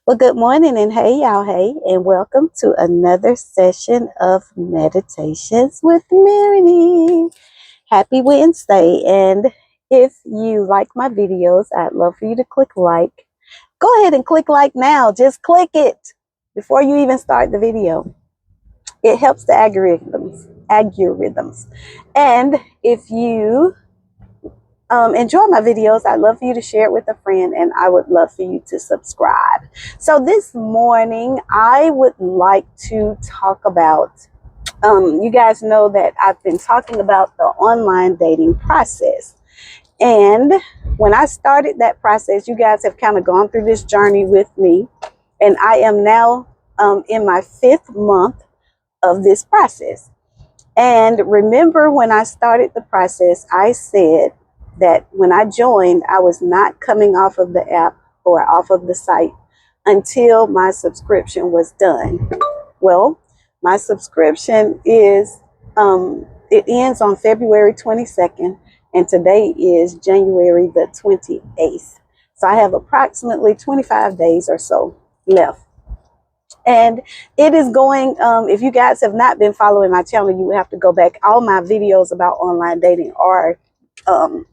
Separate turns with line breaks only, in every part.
Well, good morning and hey, y'all, hey, and welcome to another session of Meditations with Marigny. Happy Wednesday. And if you like my videos, I'd love for you to click like. Go ahead and click like now. Just click it before you even start the video. It helps the algorithms. And if you enjoy my videos, I'd love for you to share it with a friend, and I would love for you to subscribe. So this morning, I would like to talk about, you guys know that I've been talking about the online dating process. And when I started that process, you guys have kind of gone through this journey with me, and I am now in my 5th month of this process. And remember, when I started the process, I said that when I joined, I was not coming off of the app or off of the site until my subscription was done. Well, my subscription is, it ends on February 22nd, and today is January the 28th. So I have approximately 25 days or so left. And it is going, if you guys have not been following my channel, you would have to go back. All my videos about online dating are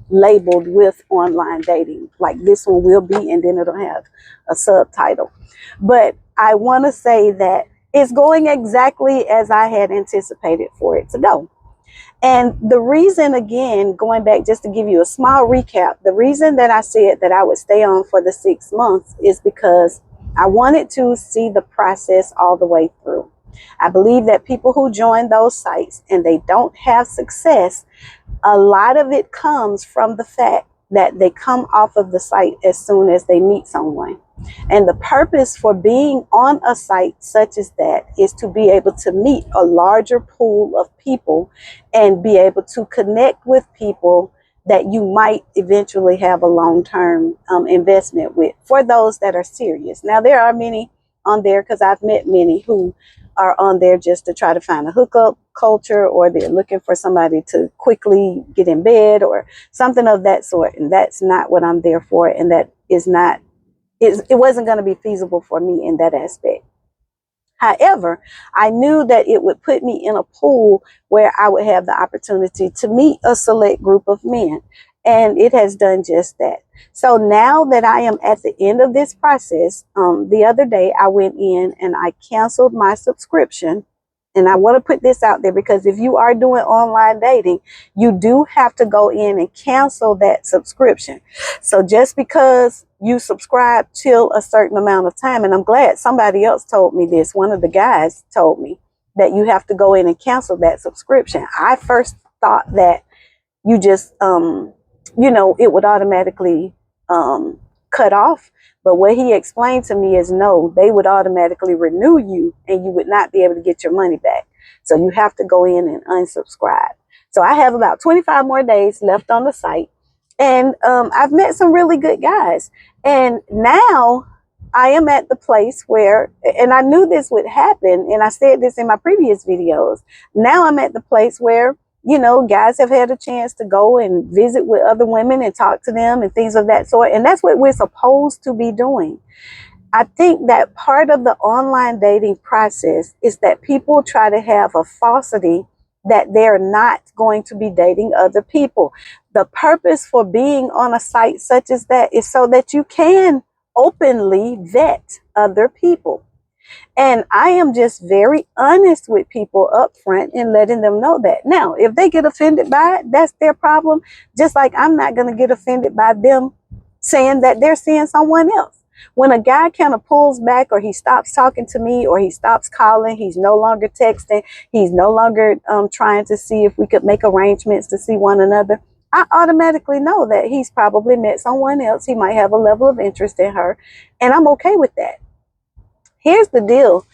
labeled with online dating. Like this one will be, and then it'll have a subtitle. But I want to say that it's going exactly as I had anticipated for it to go. And the reason, again, going back just to give you a small recap, the reason that I said that I would stay on for the 6 months is because I wanted to see the process all the way through. I believe that people who join those sites and they don't have success, a lot of it comes from the fact that they come off of the site as soon as they meet someone. And the purpose for being on a site such as that is to be able to meet a larger pool of people and be able to connect with people that you might eventually have a long-term investment with, for those that are serious. Now, there are many on there, because I've met many who are on there just to try to find a hookup culture, or they're looking for somebody to quickly get in bed or something of that sort. And that's not what I'm there for. And that is not, it wasn't going to be feasible for me in that aspect. However, I knew that it would put me in a pool where I would have the opportunity to meet a select group of men. And it has done just that. So now that I am at the end of this process, the other day I went in and I canceled my subscription. And I want to put this out there, because if you are doing online dating, you do have to go in and cancel that subscription. So just because you subscribe till a certain amount of time, and I'm glad somebody else told me this, one of the guys told me that you have to go in and cancel that subscription. I first thought that you just, it would automatically cut off. But what he explained to me is no, they would automatically renew you and you would not be able to get your money back. So you have to go in and unsubscribe. So I have about 25 more days left on the site. And I've met some really good guys. And now I am at the place where, and I knew this would happen, and I said this in my previous videos, now I'm at the place where, guys have had a chance to go and visit with other women and talk to them and things of that sort. And that's what we're supposed to be doing. I think that part of the online dating process is that people try to have a falsity that they're not going to be dating other people. The purpose for being on a site such as that is so that you can openly vet other people. And I am just very honest with people up front and letting them know that. Now, if they get offended by it, that's their problem. Just like I'm not going to get offended by them saying that they're seeing someone else. When a guy kind of pulls back, or he stops talking to me, or he stops calling, he's no longer texting, he's no longer trying to see if we could make arrangements to see one another, I automatically know that he's probably met someone else. He might have a level of interest in her, and I'm okay with that. Here's the deal.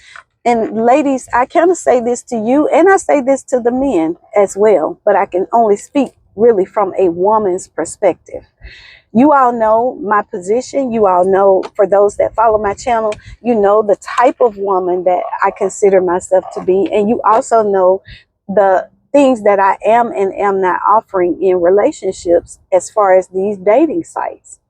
And ladies, I kind of say this to you, and I say this to the men as well, but I can only speak really from a woman's perspective. You all know my position. You all know, for those that follow my channel, you know the type of woman that I consider myself to be. And you also know the things that I am and am not offering in relationships as far as these dating sites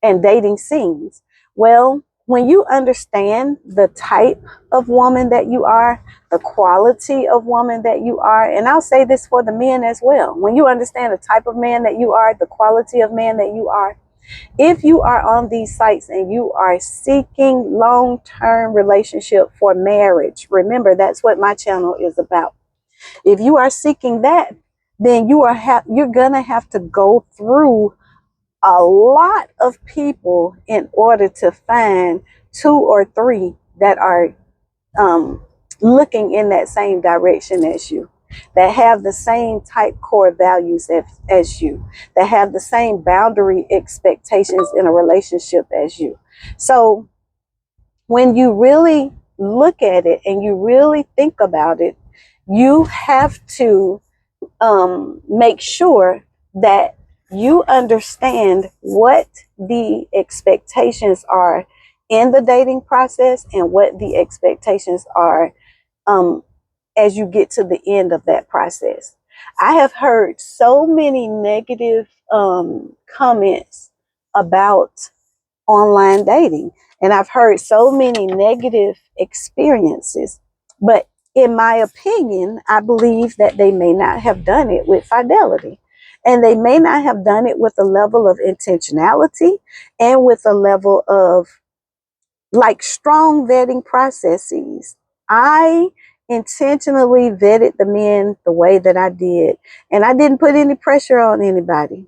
and dating scenes. Well, when you understand the type of woman that you are, the quality of woman that you are, and I'll say this for the men as well. When you understand the type of man that you are, the quality of man that you are, if you are on these sites and you are seeking long-term relationship for marriage, remember that's what my channel is about. If you are seeking that, then you're gonna have to go through a lot of people in order to find 2 or 3 that are um, looking in that same direction as you, that have the same type core values as you, that have the same boundary expectations in a relationship as you. So when you really look at it and you really think about it, you have to make sure that you understand what the expectations are in the dating process and what the expectations are um, as you get to the end of that process. I have heard so many negative comments about online dating, and I've heard so many negative experiences. But in my opinion, I believe that they may not have done it with fidelity. And they may not have done it with a level of intentionality and with a level of like strong vetting processes. I intentionally vetted the men the way that I did, and I didn't put any pressure on anybody.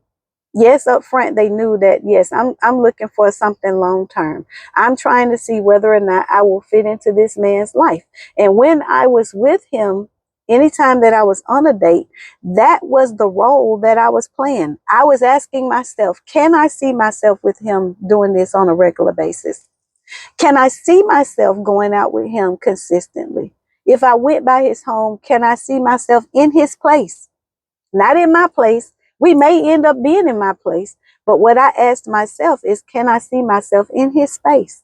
Yes, up front they knew that yes, I'm looking for something long term. I'm trying to see whether or not I will fit into this man's life. And when I was with him, anytime that I was on a date, that was the role that I was playing. I was asking myself, can I see myself with him doing this on a regular basis? Can I see myself going out with him consistently? If I went by his home, can I see myself in his place? Not in my place. We may end up being in my place, but what I asked myself is, can I see myself in his space?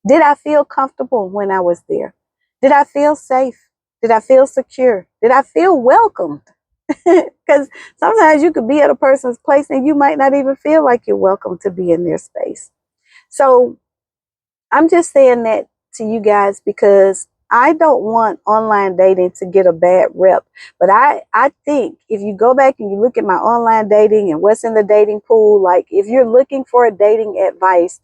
Did I feel comfortable when I was there? Did I feel safe? Did I feel secure? Did I feel welcomed? Because sometimes you could be at a person's place and you might not even feel like you're welcome to be in their space. So I'm just saying that to you guys because I don't want online dating to get a bad rep. But I think if you go back and you look at my online dating and what's in the dating pool, like if you're looking for a dating advice,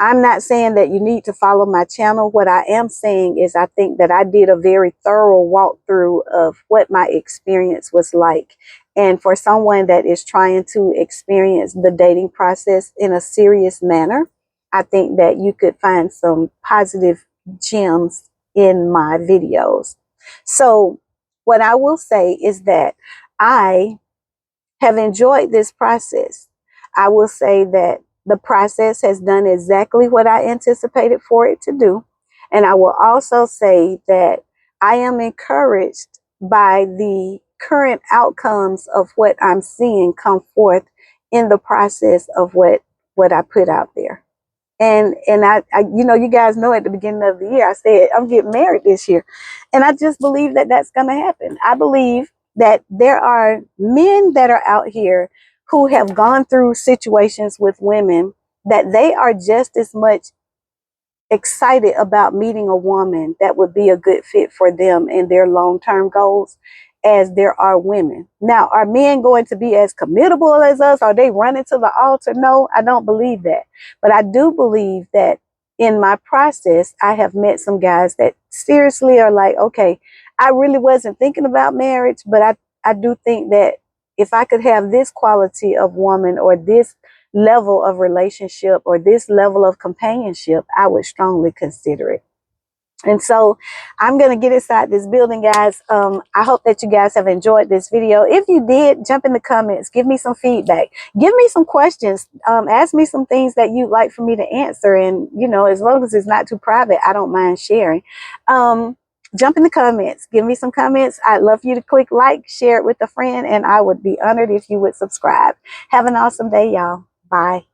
I'm not saying that you need to follow my channel. What I am saying is I think that I did a very thorough walkthrough of what my experience was like. And for someone that is trying to experience the dating process in a serious manner, I think that you could find some positive gems in my videos. So what I will say is that I have enjoyed this process. I will say that the process has done exactly what I anticipated for it to do. And I will also say that I am encouraged by the current outcomes of what I'm seeing come forth in the process of what I put out there. And I, you guys know at the beginning of the year, I said, I'm getting married this year. And I just believe that that's going to happen. I believe that there are men that are out here who have gone through situations with women that they are just as much excited about meeting a woman that would be a good fit for them and their long-term goals as there are women. Now, are men going to be as committable as us? Are they running to the altar? No, I don't believe that. But I do believe that in my process, I have met some guys that seriously are like, okay, I really wasn't thinking about marriage, but I do think that if I could have this quality of woman or this level of relationship or this level of companionship, I would strongly consider it. And so I'm going to get inside this building, guys. I hope that you guys have enjoyed this video. If you did, jump in the comments, give me some feedback, give me some questions, ask me some things that you'd like for me to answer. And, as long as it's not too private, I don't mind sharing. Jump in the comments, give me some comments. I'd love for you to click like, share it with a friend, and I would be honored if you would subscribe. Have an awesome day, y'all. Bye.